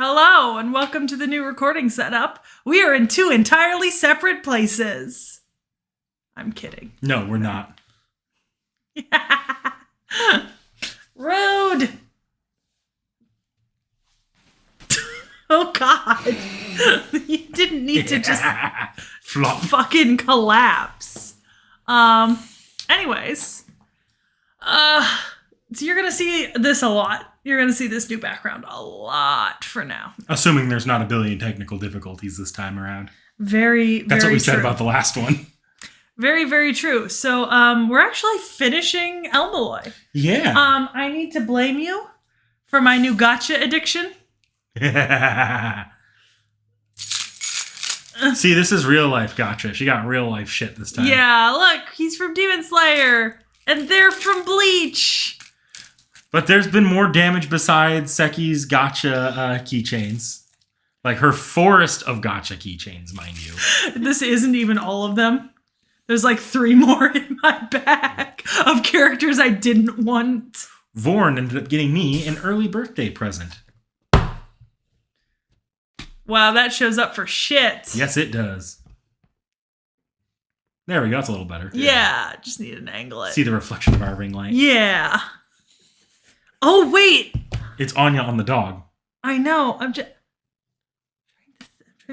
Hello, and welcome to the new recording setup. We are in two entirely separate places. I'm kidding. No, we're not. Rude. Oh, God. You didn't need to just Flop. fucking collapse. Anyways. So you're going to see this a lot. You're going to see this new background a lot for now. Assuming there's not a billion technical difficulties this time around. That's what we said true. about the last one. Very, very true. So, we're actually finishing El-Melloi. Yeah. I need to blame you for my new gotcha addiction. See, this is real life gotcha. She got real life shit this time. Yeah, look, he's from Demon Slayer, and they're from Bleach. But there's been more damage besides Seki's gotcha keychains. Like her forest of gotcha keychains, mind you. This isn't even all of them. There's like 3 more in my bag of characters I didn't want. Vorn ended up getting me an early birthday present. Wow, that shows up for shit. Yes, it does. There we go. That's a little better. Yeah, just need to angle it. See the reflection of our ring light. Yeah. Oh, wait. It's Anya on the dog. I know. I'm trying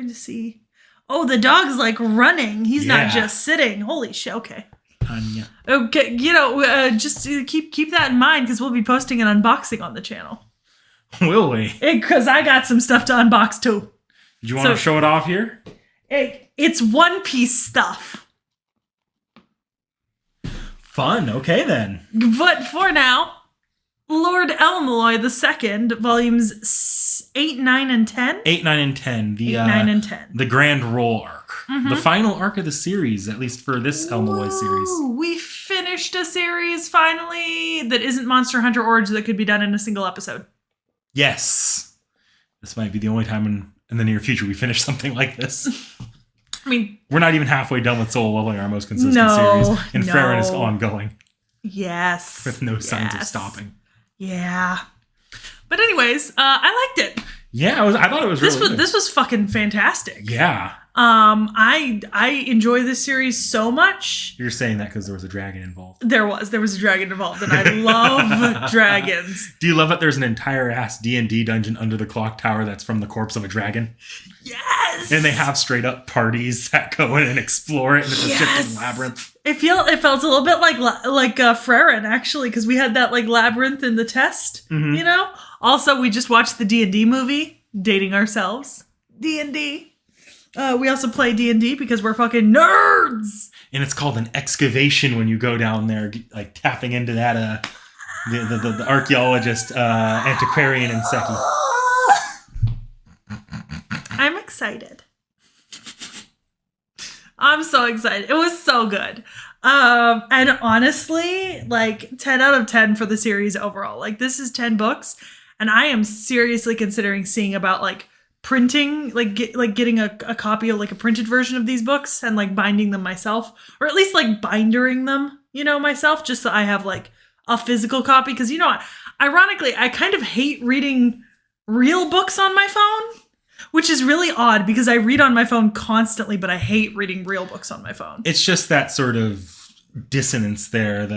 to see. Oh, the dog's like running. He's not just sitting. Holy shit. Okay. Anya. Okay. Just keep that in mind because we'll be posting an unboxing on the channel. Will we? Because I got some stuff to unbox too. Do you want to show it off here? It's One Piece stuff. Fun. Okay, then. But for now, Lord El-Melloi II, volumes 8, 9, and 10? 8, 9, and 10. 8, 9, and 10. The Grand Roll arc. Mm-hmm. The final arc of the series, at least for this El-Melloi series. We finished a series, finally, that isn't Monster Hunter Origins that could be done in a single episode. Yes. This might be the only time in the near future we finish something like this. I mean... We're not even halfway done with Soul Leveling, our most consistent series. And Farron is ongoing. Yes. With no signs of stopping. Yeah. But anyways, I liked it. Yeah, I thought it was really good. This was fucking fantastic. Yeah. I enjoy this series so much. You're saying that because there was a dragon involved. There was a dragon involved, and I love dragons. Do you love that there's an entire ass D&D dungeon under the clock tower that's from the corpse of a dragon? Yes! And they have straight up parties that go in and explore it, and it's a shifting labyrinth. It felt a little bit like Frerin, actually, because we had that like labyrinth in the test, you know? Also, we just watched the D&D movie, dating ourselves. D&D. We also play D&D because we're fucking nerds. And it's called an excavation when you go down there, like tapping into that, the archaeologist, antiquarian and Seki. I'm excited. I'm so excited. It was so good. And honestly, like 10 out of 10 for the series overall. Like this is 10 books, and I am seriously considering seeing about like printing, getting a copy of like a printed version of these books and like binding them myself, or at least like bindering them, myself, just so I have like a physical copy. Because ironically, I kind of hate reading real books on my phone, which is really odd because I read on my phone constantly, but I hate reading real books on my phone. It's just that sort of dissonance there.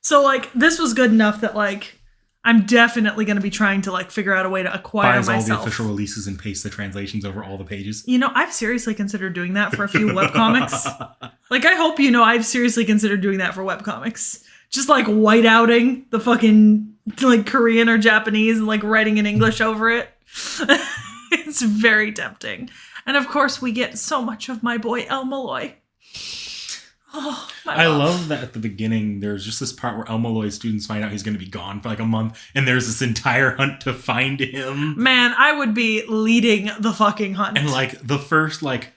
So like this was good enough that like I'm definitely going to be trying to like figure out a way to acquire Buys myself all the official releases and paste the translations over all the pages. I've seriously considered doing that for a few webcomics. Like I hope I've seriously considered doing that for webcomics. Just like whiteouting the fucking like Korean or Japanese and like writing in English over it. It's very tempting. And of course we get so much of my boy El-Melloi. Oh, I love that at the beginning there's just this part where El-Melloi students find out he's going to be gone for like a month, and there's this entire hunt to find him. Man, I would be leading the fucking hunt. And like the first like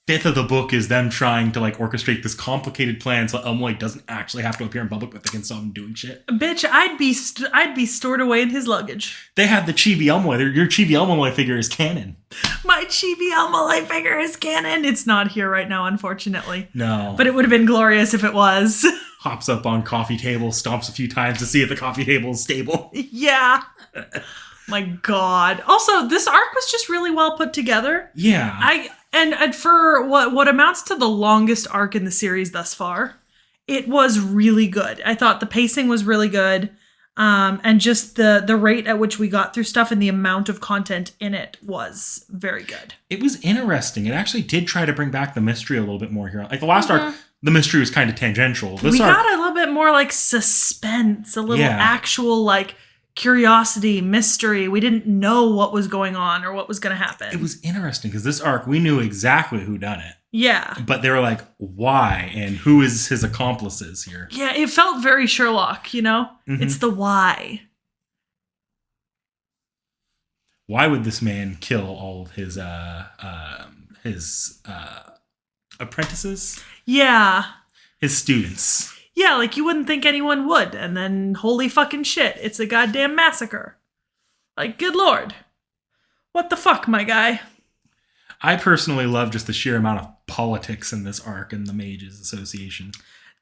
fifth of the book is them trying to like orchestrate this complicated plan so El-Melloi doesn't actually have to appear in public, but they can stop him doing shit. Bitch, I'd be stored away in his luggage. They had the Chibi El-Melloi. Your Chibi El-Melloi figure is canon. My Chibi El-Melloi figure is canon. It's not here right now, unfortunately. No. But it would have been glorious if it was. Hops up on coffee table, stomps a few times to see if the coffee table is stable. Yeah. My God. Also, this arc was just really well put together. Yeah. And for what amounts to the longest arc in the series thus far, it was really good. I thought the pacing was really good. And just the rate at which we got through stuff and the amount of content in it was very good. It was interesting. It actually did try to bring back the mystery a little bit more here. Like the last arc, the mystery was kind of tangential. We got a little bit more like suspense, a little actual like curiosity, mystery. We didn't know what was going on or what was going to happen. It was interesting because this arc, we knew exactly who done it. Yeah. But they were like, why? And who is his accomplices here? Yeah, it felt very Sherlock, you know? Mm-hmm. It's the why. Why would this man kill all of his apprentices? Yeah. His students. Yeah, like you wouldn't think anyone would. And then holy fucking shit, it's a goddamn massacre. Like, good lord. What the fuck, my guy? I personally love just the sheer amount of politics in this arc and the Mages Association.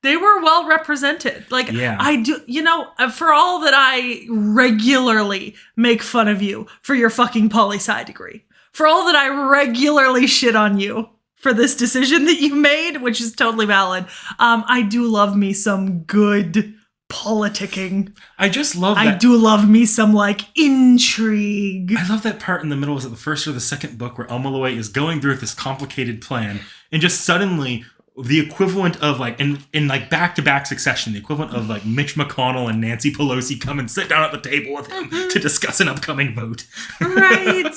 They were well represented. Like, I do, you know, for all that I regularly make fun of you for your fucking poli-sci degree, for all that I regularly shit on you for this decision that you made, which is totally valid, I do love me some good politicking. I just love that. I do love me some, like, intrigue. I love that part in the middle. Was it the first or the second book where El-Melloi is going through this complicated plan and just suddenly the equivalent of like in like back-to-back succession, the equivalent of like Mitch McConnell and Nancy Pelosi come and sit down at the table with him to discuss an upcoming vote. Right.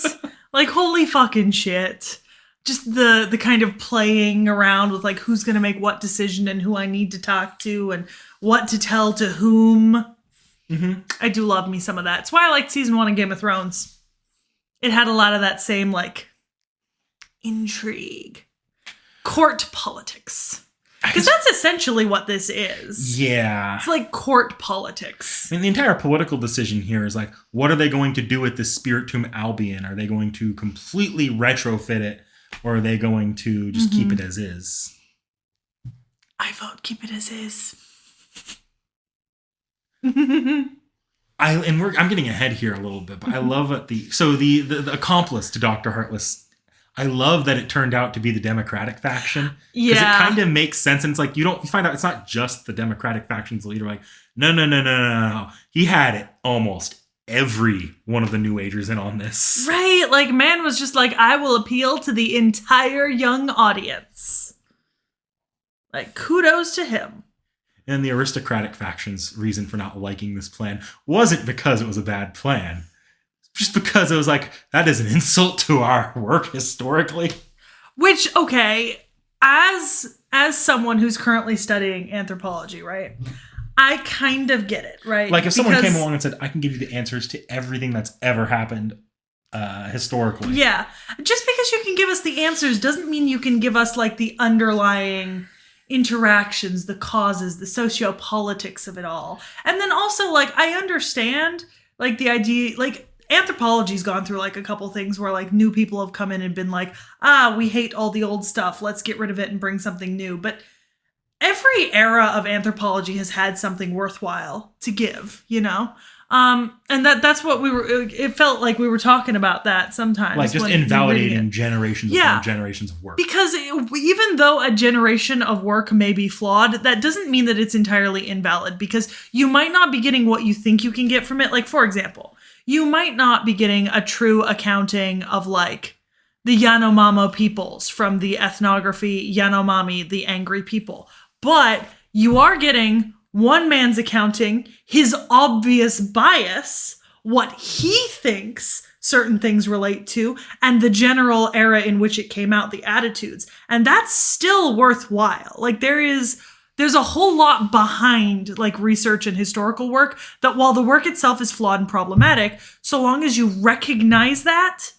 Like, holy fucking shit. Just the kind of playing around with like who's going to make what decision and who I need to talk to and what to tell to whom. Mm-hmm. I do love me some of that. It's why I liked season 1 of Game of Thrones. It had a lot of that same like intrigue. Court politics. Because that's essentially what this is. Yeah. It's like court politics. I mean, the entire political decision here is like, what are they going to do with this Spirit Tomb Albion? Are they going to completely retrofit it? Or are they going to just keep it as is? I vote keep it as is. I'm getting ahead here a little bit, but I love what the accomplice to Dr. Heartless. I love that it turned out to be the Democratic faction. Because it kind of makes sense. And it's like, you find out it's not just the Democratic faction's leader. Like, no. He had it almost every one of the New Agers in on this. Right. Like, man was just like, I will appeal to the entire young audience. Like, kudos to him. And the aristocratic faction's reason for not liking this plan wasn't because it was a bad plan. Just because it was like, that is an insult to our work historically. Which, okay, as someone who's currently studying anthropology, right? I kind of get it, right? Like if someone came along and said, I can give you the answers to everything that's ever happened historically. Yeah. Just because you can give us the answers doesn't mean you can give us like the underlying interactions, the causes, the sociopolitics of it all. And then also like, I understand like the idea, like, anthropology's gone through like a couple things where like new people have come in and been like, we hate all the old stuff. Let's get rid of it and bring something new. But every era of anthropology has had something worthwhile to give, you know? And that's what it felt like we were talking about that sometimes. Like just invalidating generations upon generations of work. Because even though a generation of work may be flawed, that doesn't mean that it's entirely invalid because you might not be getting what you think you can get from it. Like, for example, you might not be getting a true accounting of like the Yanomamo peoples from the ethnography Yanomami, the angry people. But you are getting one man's accounting, his obvious bias, what he thinks certain things relate to, and the general era in which it came out, the attitudes. And that's still worthwhile. Like there's a whole lot behind like research and historical work that while the work itself is flawed and problematic, so long as you recognize that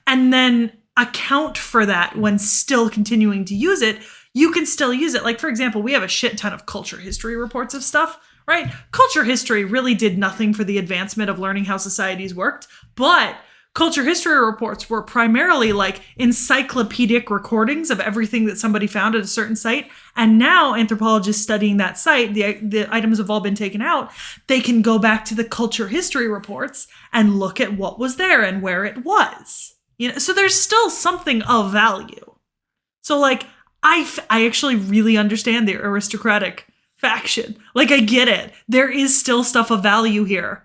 and then account for that when still continuing to use it, you can still use it. Like, for example, we have a shit ton of culture history reports of stuff, right? Culture history really did nothing for the advancement of learning how societies worked, but culture history reports were primarily like encyclopedic recordings of everything that somebody found at a certain site. And now anthropologists studying that site, the items have all been taken out. They can go back to the culture history reports and look at what was there and where it was. So there's still something of value. So like, I actually really understand the aristocratic faction. Like, I get it. There is still stuff of value here.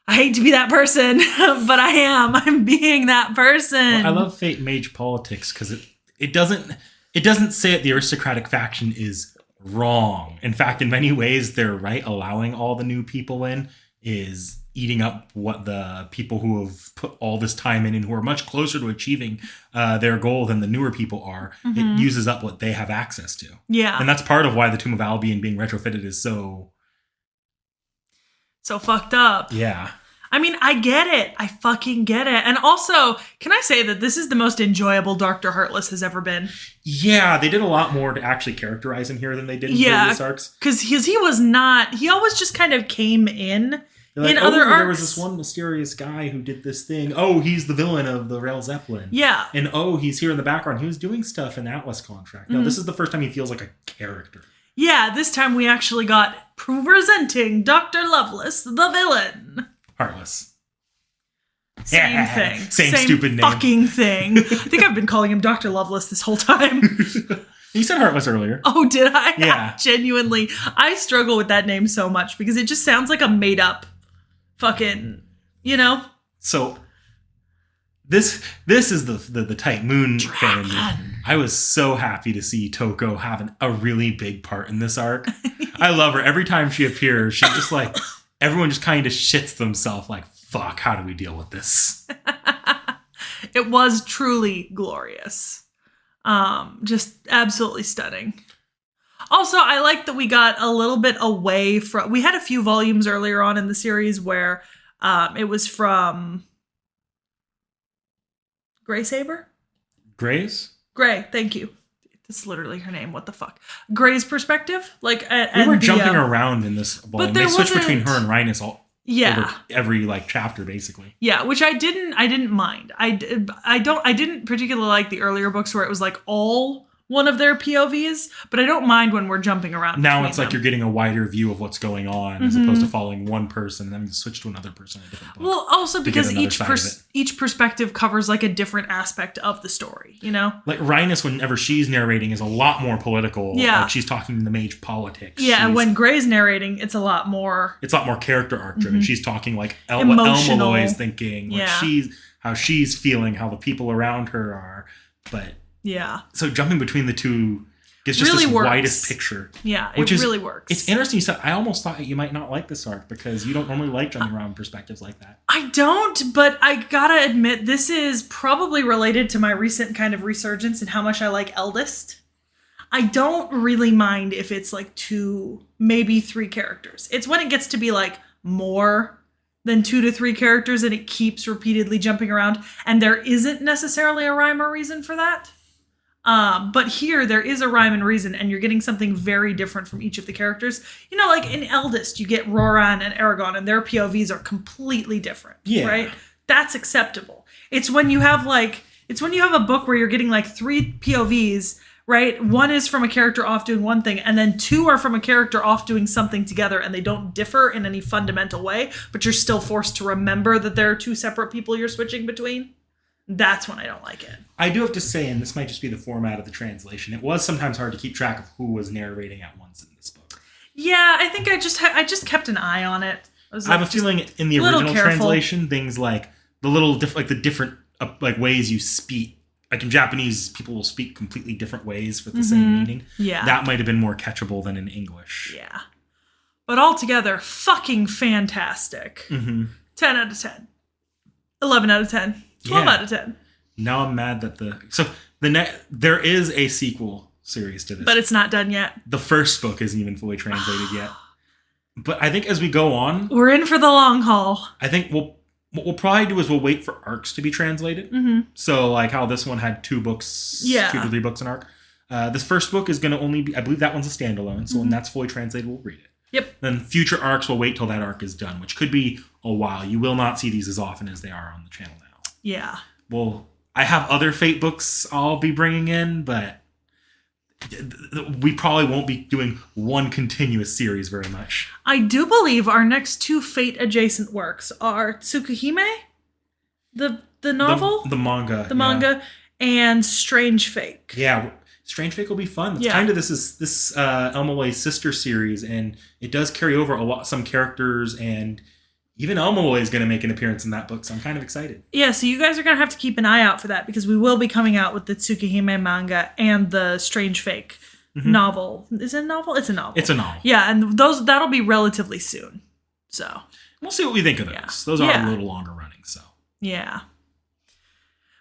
I hate to be that person, but I am. I'm being that person. Well, I love Fate Mage Politics because it doesn't say that the aristocratic faction is wrong. In fact, in many ways, they're right. Allowing all the new people in is eating up what the people who have put all this time in and who are much closer to achieving their goal than the newer people are. Mm-hmm. It uses up what they have access to. Yeah. And that's part of why the Tomb of Albion being retrofitted is so fucked up. Yeah. I mean, I get it. I fucking get it. And also, can I say that this is the most enjoyable Dr. Heartless has ever been? Yeah, they did a lot more to actually characterize him here than they did in previous arcs. Because he was not... He always just kind of came in like, other arcs. There was this one mysterious guy who did this thing. Oh, he's the villain of the Rail Zeppelin. Yeah. And he's here in the background. He was doing stuff in Atlas Contract. No, this is the first time he feels like a character. Yeah, this time we actually got presenting Dr. Lovelace, the villain. Heartless. Same thing. Same stupid name. Fucking thing. I think I've been calling him Dr. Lovelace this whole time. You said Heartless earlier. Oh, did I? Yeah. Genuinely. I struggle with that name so much because it just sounds like a made up fucking, So this is the Type Moon fan. I was so happy to see Toko having a really big part in this arc. I love her. Every time she appears, she's just like, everyone just kind of shits themselves like, fuck, how do we deal with this? It was truly glorious. Just absolutely stunning. Also, I like that we got a little bit away from... We had a few volumes earlier on in the series where it was from... Grey Saber? Gray's? Gray, thank you. That's literally her name. What the fuck? Gray's perspective? Like, we were jumping around in this volume. They switched between her and Rhinus over every chapter, basically. Yeah, which I didn't mind. I didn't particularly like the earlier books where it was like all one of their POVs, but I don't mind when we're jumping around. Now it's like you're getting a wider view of what's going on as opposed to following one person and then switch to another person in a different book. Well, also because each perspective covers like a different aspect of the story, Like Rhinus, whenever she's narrating, is a lot more political. Yeah. Like she's talking in the mage politics. Yeah, and when Gray's narrating, it's a lot more character arc driven. She's talking like what El-Melloi is thinking, like how she's feeling, how the people around her are. But yeah. So jumping between the two gives just really this works. widest picture. Yeah, it really works. It's interesting you said, I almost thought you might not like this arc because you don't normally like jumping around perspectives like that. I don't, but I gotta admit, this is probably related to my recent kind of resurgence in how much I like Eldest. I don't really mind if it's like 2, maybe 3 characters. It's when it gets to be like more than 2 to 3 characters and it keeps repeatedly jumping around and there isn't necessarily a rhyme or reason for that. But here there is a rhyme and reason and you're getting something very different from each of the characters. Like in Eldest, you get Roran and Aragon and their POVs are completely different, right? That's acceptable. It's when you have a book where you're getting like 3 POVs, right? One is from a character off doing one thing and then 2 are from a character off doing something together and they don't differ in any fundamental way, but you're still forced to remember that there are 2 separate people you're switching between. That's when I don't like it. I do have to say, and this might just be the format of the translation, it was sometimes hard to keep track of who was narrating at once in this book. Yeah, I think I just kept an eye on it. I have a feeling in the original translation, things like the different ways you speak. Like in Japanese, people will speak completely different ways for the same meaning. Yeah. That might have been more catchable than in English. Yeah. But altogether, fucking fantastic. 10 out of 10. 11 out of 10. 12 out of 10. Now I'm mad that there is a sequel series to this. But it's not done yet. The first book isn't even fully translated yet. But I think as we go on... We're in for the long haul. I think what we'll probably do is we'll wait for arcs to be translated. So like how this one had 2 books, 2 to 3 books an arc. This first book is going to only be... I believe that one's a standalone. So when that's fully translated, we'll read it. Yep. Then future arcs will wait till that arc is done, which could be a while. You will not see these as often as they are on the channel now. Yeah. Well, I have other Fate books I'll be bringing in, but we probably won't be doing one continuous series very much. I do believe our next 2 Fate adjacent works are Tsukihime, the novel, the manga, and Strange Fake. Yeah, Strange Fake will be fun. It's kind of this El-Melloi sister series, and it does carry over some characters, and even El-Melloi is going to make an appearance in that book, so I'm kind of excited. Yeah, so you guys are going to have to keep an eye out for that, because we will be coming out with the Tsukihime manga and the Strange Fake novel. Is it a novel? It's a novel. It's a novel. Yeah, and that'll be relatively soon. So we'll see what we think of those. Yeah. Those are a little longer running, so. Yeah.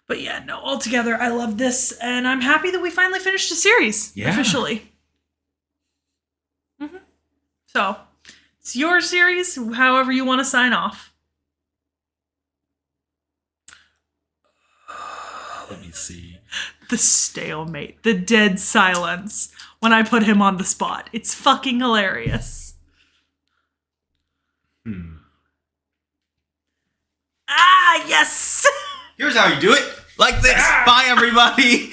But yeah, no, altogether, I love this, and I'm happy that we finally finished a series officially. Mm-hmm. So, it's your series, however you want to sign off. Let me see. The stalemate, the dead silence when I put him on the spot. It's fucking hilarious. Ah, yes! Here's how you do it. Like this. Bye, everybody.